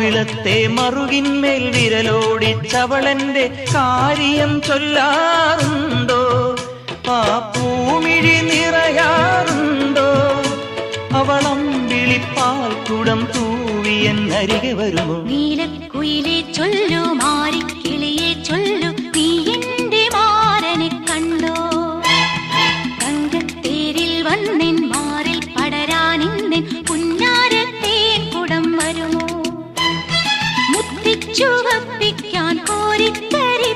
കവിളത്തെ മറുകിന്മേൽ വിരലോടിച്ചവളെന്റെ കാര്യം ചൊല്ലാറുണ്ടോ? ആ പൂമിഴി നിറയാറുണ്ടോ? അവളമ്പിളിപ്പാൽ കുടം തൂവിയെന്നരികെ വരുമോ? നീലക്കുയിലെ ചൊല്ലു, മാറിക്കിളിയെ ചൊല്ലു, നീ എന്റെ മാരനെ കണ്ടോ? തങ്കത്തേരിൽ വന്നെൻ മാറിൽ പടരാനിന്നെൻ പുന്നാരത്തേൻ കുടം വരുമോ? മുത്തിച്ചുവപ്പിക്കാൻ കോരിത്തരി